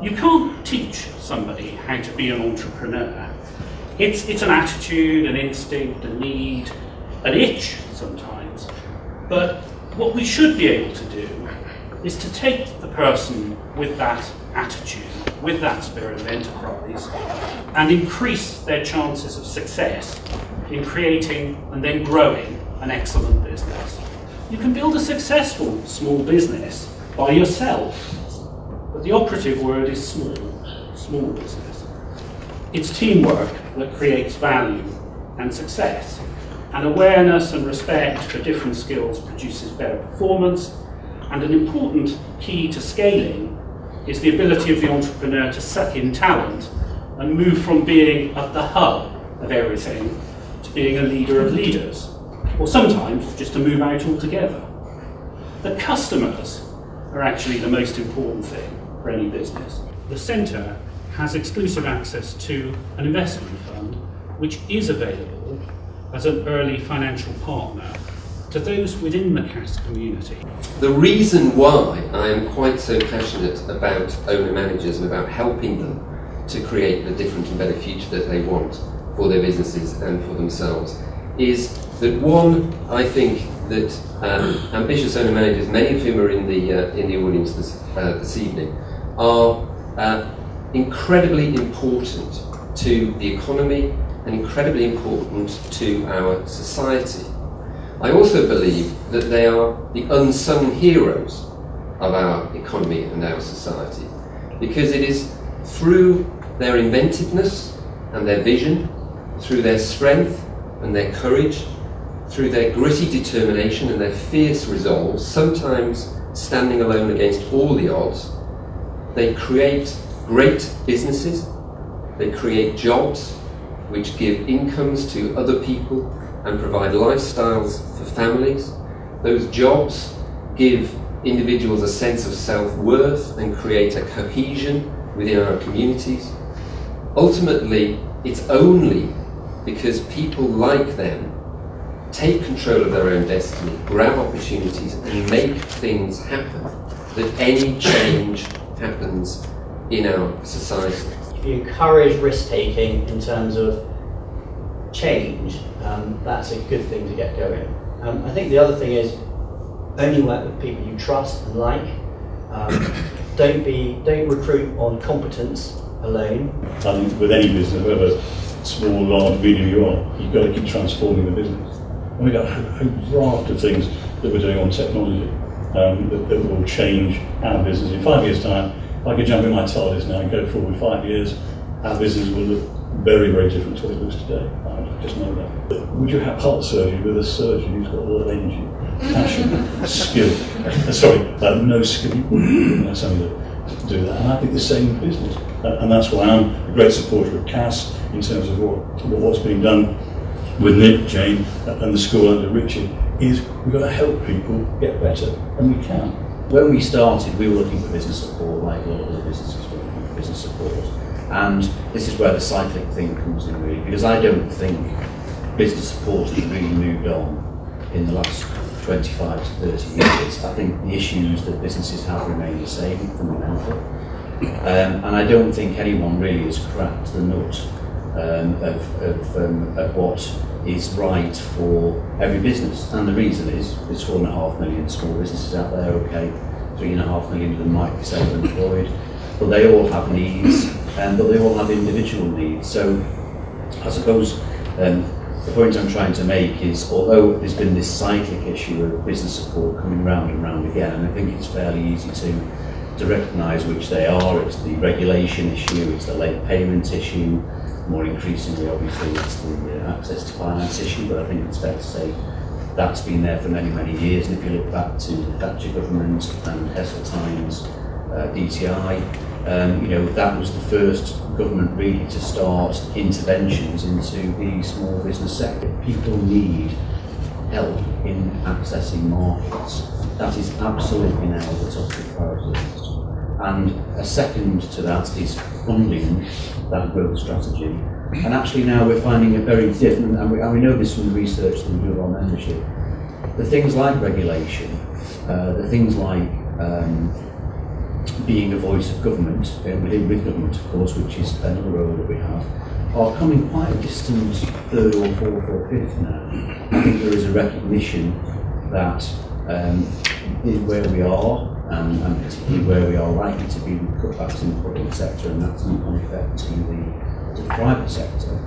You can't teach somebody how to be an entrepreneur. It's an attitude, an instinct, a need, an itch sometimes. But what we should be able to do is to take the person with that attitude, with that spirit of enterprise, and increase their chances of success in creating and then growing an excellent business. You can build a successful small business by yourself, but the operative word is small business. It's teamwork that creates value and success, and awareness and respect for different skills produces better performance, and an important key to scaling is the ability of the entrepreneur to suck in talent and move from being at the hub of everything to being a leader of leaders, or sometimes just to move out altogether. The customers are actually the most important thing for any business. The centre has exclusive access to an investment fund which is available as an early financial partner to those within the CAS community. The reason why I am quite so passionate about owner-managers and about helping them to create the different and better future that they want for their businesses and for themselves is that, one, I think that ambitious owner-managers, many of whom are in the audience this evening, are incredibly important to the economy and incredibly important to our society. I also believe that they are the unsung heroes of our economy and our society, because it is through their inventiveness and their vision, through their strength and their courage, through their gritty determination and their fierce resolve, sometimes standing alone against all the odds, they create great businesses, they create jobs which give incomes to other people and provide lifestyles for families. Those jobs give individuals a sense of self-worth and create a cohesion within our communities. Ultimately, it's only because people like them take control of their own destiny, grab opportunities and make things happen that any change happens in our society. If you encourage risk-taking in terms of change, that's a good thing to get going. I think the other thing is only work with people you trust and like. Don't recruit on competence alone. I think with any business, whether small, large, medium you are, you've got to keep transforming the business. And we've got a raft of things that we're doing on technology that will change our business. In 5 years' time, if I could jump in my TARDIS now and go forward 5 years, our business will look very, very different to what it looks today. I just know that. Would you have heart surgery with a surgeon who's got a lot of energy, passion, skill? No skill. You wouldn't have somebody to do that. And I think the same in business. And that's why I'm a great supporter of CAS in terms of what's being done with Nick, Jane, and the school under Richard. Is we've got to help people get better, and we can. When we started, we were looking for business support, like a lot of other businesses were looking for business support. And this is where the cyclic thing comes in, really, because I don't think business support has really moved on in the last 25 to 30 years. I think the issues that businesses have remained the same fundamentally. And I don't think anyone really has cracked the nut of what is right for every business. And the reason is there's 4.5 million small businesses out there, okay, 3.5 million of them might be self-employed, but they all have needs, but they all have individual needs. So I suppose the point I'm trying to make is, although there's been this cyclic issue of business support coming round and round again, and I think it's fairly easy to recognise which they are. It's the regulation issue, it's the late payment issue, more increasingly obviously it's the access to finance issue, but I think it's fair to say that's been there for many, many years. And if you look back to the Thatcher government and Heseltine's DTI, that was the first government really to start interventions into the small business sector. People need help in accessing markets. That is absolutely now the top priority list. And a second to that is funding that growth strategy. And actually now we're finding a very different, and we know this from the research that we do on membership, the things like regulation, the things like being a voice of government, with government of course, which is another role that we have, are coming quite a distant third or fourth or fifth now. I think there is a recognition that where we are, and particularly where we are likely to be with cutbacks in the public sector, and that's not on effect to the private sector,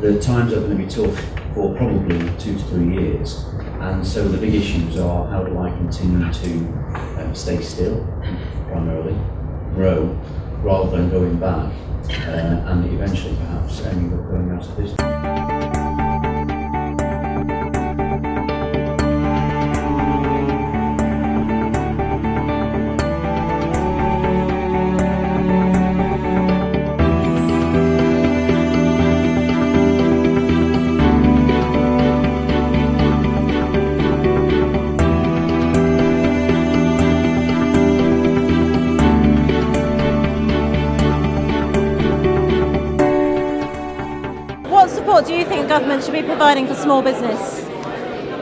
the times are going to be tough for probably 2 to 3 years. And so the big issues are, how do I continue to stay still, primarily, grow, rather than going back, and eventually perhaps ending up going out of business. What support do you think government should be providing for small business?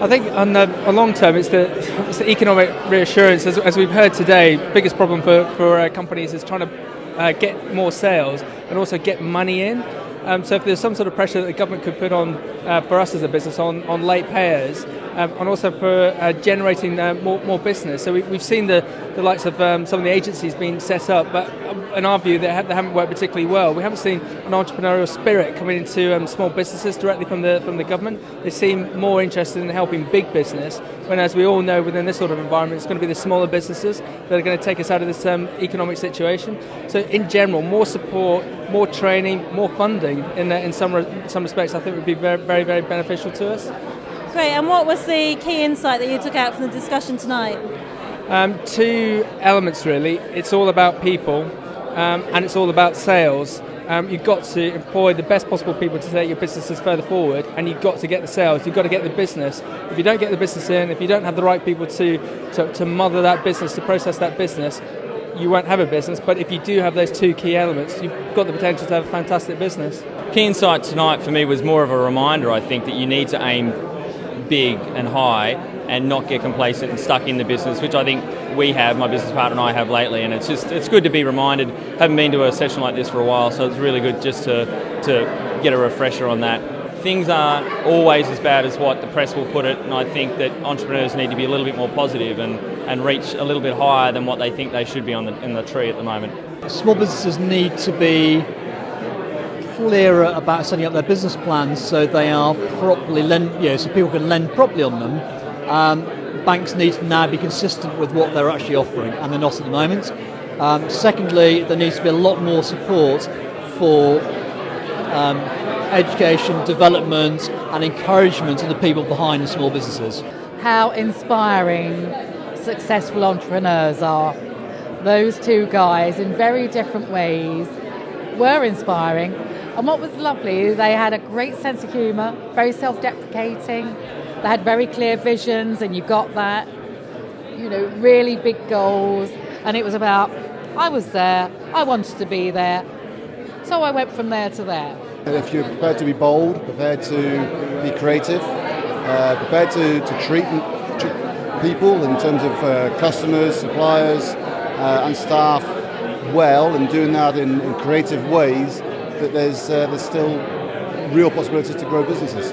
I think on the long term, it's the economic reassurance. As we've heard today, biggest problem for companies is trying to get more sales and also get money in. So if there's some sort of pressure that the government could put on for us as a business on late payers, and also for generating more business. So we've seen the likes of some of the agencies being set up, but in our view they haven't worked particularly well. We haven't seen an entrepreneurial spirit coming into small businesses directly from the government. They seem more interested in helping big business, when, as we all know, within this sort of environment, it's going to be the smaller businesses that are going to take us out of this economic situation. So in general, more support, more training, more funding in some respects, I think would be very, very, very beneficial to us. Great, and what was the key insight that you took out from the discussion tonight? 2 elements really. It's all about people, and it's all about sales. You've got to employ the best possible people to take your businesses further forward, and you've got to get the sales, you've got to get the business. If you don't get the business in, if you don't have the right people to mother that business, to process that business, you won't have a business. But if you do have those 2 key elements, you've got the potential to have a fantastic business. Key insight tonight for me was more of a reminder, I think, that you need to aim big and high and not get complacent and stuck in the business, which I think we have, my business partner and I have lately, and it's good to be reminded. Haven't been to a session like this for a while, so it's really good just to get a refresher on that. Things aren't always as bad as what the press will put it, and I think that entrepreneurs need to be a little bit more positive and reach a little bit higher than what they think they should be in the tree at the moment. Small businesses need to be clearer about setting up their business plans so they are properly so people can lend properly on them. Banks need to now be consistent with what they're actually offering, and they're not at the moment. Secondly, there needs to be a lot more support for education, development and encouragement of the people behind the small businesses. How inspiring successful entrepreneurs are. Those 2 guys, in very different ways, were inspiring. And what was lovely, they had a great sense of humour, very self-deprecating. They had very clear visions, and you got that, really big goals. And it was about, I was there, I wanted to be there, so I went from there to there. If you're prepared to be bold, prepared to be creative, prepared to treat people in terms of customers, suppliers and staff well, and doing that in creative ways, that there's still real possibilities to grow businesses.